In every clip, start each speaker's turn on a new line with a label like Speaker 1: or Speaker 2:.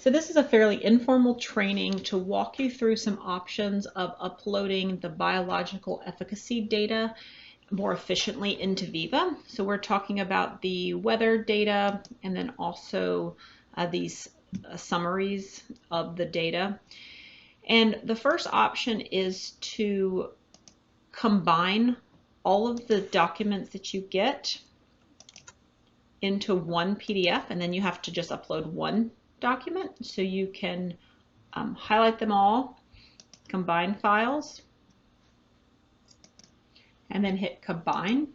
Speaker 1: So this is a fairly informal training to walk you through some options of uploading the biological efficacy data more efficiently into Veeva. So we're talking about the weather data and then also these summaries of the data. And the first option is to combine all of the documents that you get into one PDF, and then you have to just upload one document. So you can highlight them all, combine files, and then hit combine.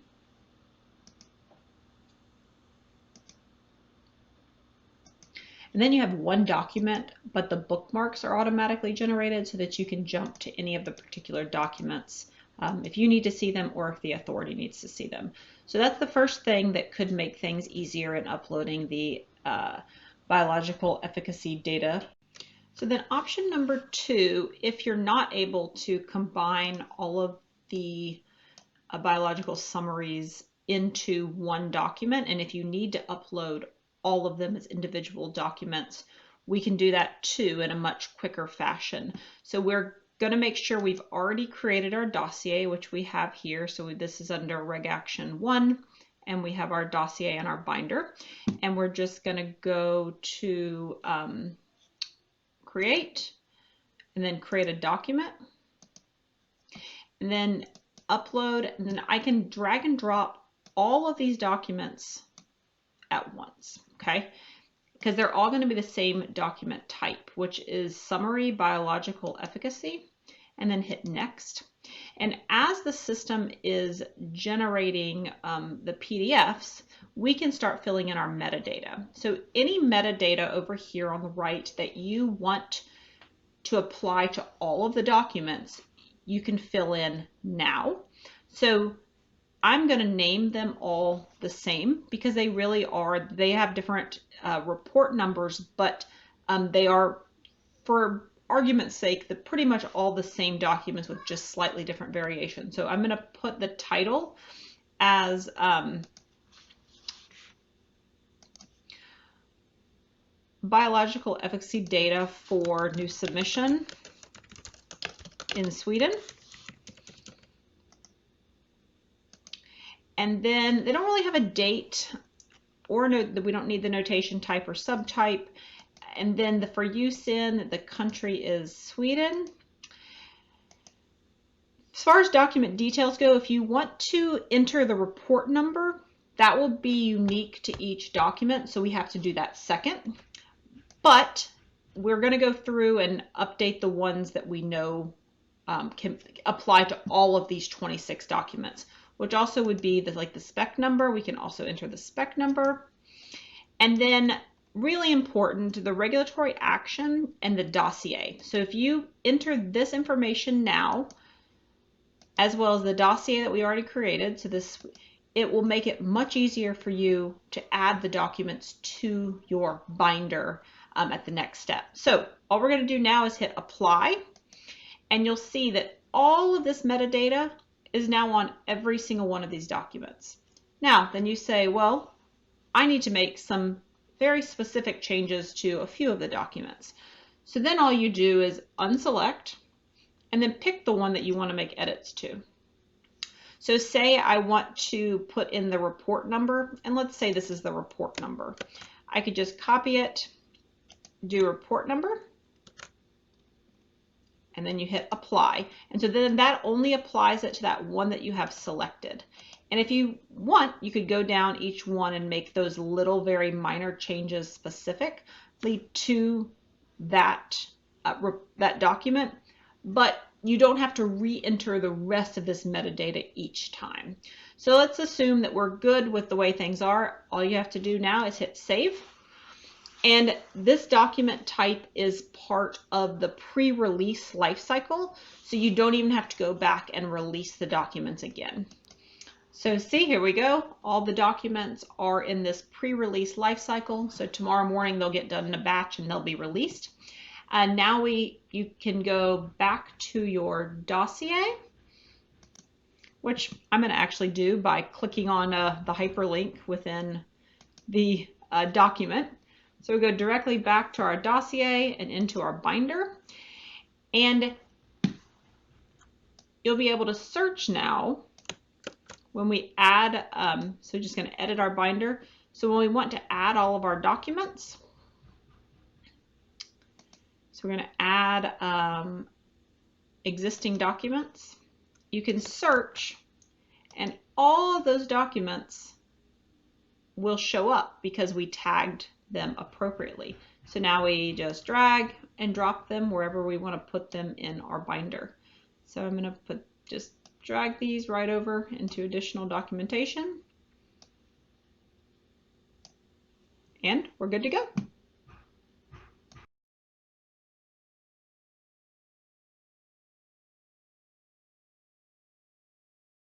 Speaker 1: And then you have one document, but the bookmarks are automatically generated so that you can jump to any of the particular documents if you need to see them or if the authority needs to see them. So that's the first thing that could make things easier in uploading the biological efficacy data. So then option number 2, if you're not able to combine all of the biological summaries into one document, and if you need to upload all of them as individual documents, we can do that too in a much quicker fashion. So we're going to make sure we've already created our dossier, which we have here. So this is under Reg Action 1, and we have our dossier and our binder. And we're just going to go to create, and then create a document, and then upload, and then I can drag and drop all of these documents at once, okay? Because they're all going to be the same document type, which is Summary Biological Efficacy, and then hit Next. And as the system is generating the PDFs, we can start filling in our metadata. So any metadata over here on the right that you want to apply to all of the documents, you can fill in now. So I'm going to name them all the same because they really are, they have different report numbers, but they are, for argument's sake, pretty much all the same documents with just slightly different variations. So I'm going to put the title as biological efficacy data for new submission in Sweden. And then they don't really have a date or we don't need the notation type or subtype. And then for use in, the country is Sweden. As far as document details go, if you want to enter the report number, that will be unique to each document. So we have to do that second. But we're going to go through and update the ones that we know can apply to all of these 26 documents, which also would be the spec number. We can also enter the spec number. And then really important, the regulatory action and the dossier. So if you enter this information now, as well as the dossier that we already created, so it will make it much easier for you to add the documents to your binder at the next step. So all we're going to do now is hit apply, and you'll see that all of this metadata is now on every single one of these documents. Now, then you say, well, I need to make some very specific changes to a few of the documents. So then all you do is unselect and then pick the one that you want to make edits to. So say I want to put in the report number, and let's say this is the report number. I could just copy it, do report number, and then you hit apply. And so then that only applies it to that one that you have selected. And if you want, you could go down each one and make those little very minor changes specifically to that, that document, but you don't have to re-enter the rest of this metadata each time. So let's assume that we're good with the way things are. All you have to do now is hit save. And this document type is part of the pre-release lifecycle, so you don't even have to go back and release the documents again. So see, here we go. All the documents are in this pre-release lifecycle. So tomorrow morning they'll get done in a batch and they'll be released. And now you can go back to your dossier, which I'm going to actually do by clicking on the hyperlink within the document. So we go directly back to our dossier and into our binder. And you'll be able to search now when we add, so just going to edit our binder. So when we want to add all of our documents, so we're going to add existing documents, you can search and all of those documents will show up because we tagged them appropriately. So now we just drag and drop them wherever we want to put them in our binder. So I'm going to just drag these right over into additional documentation, and we're good to go.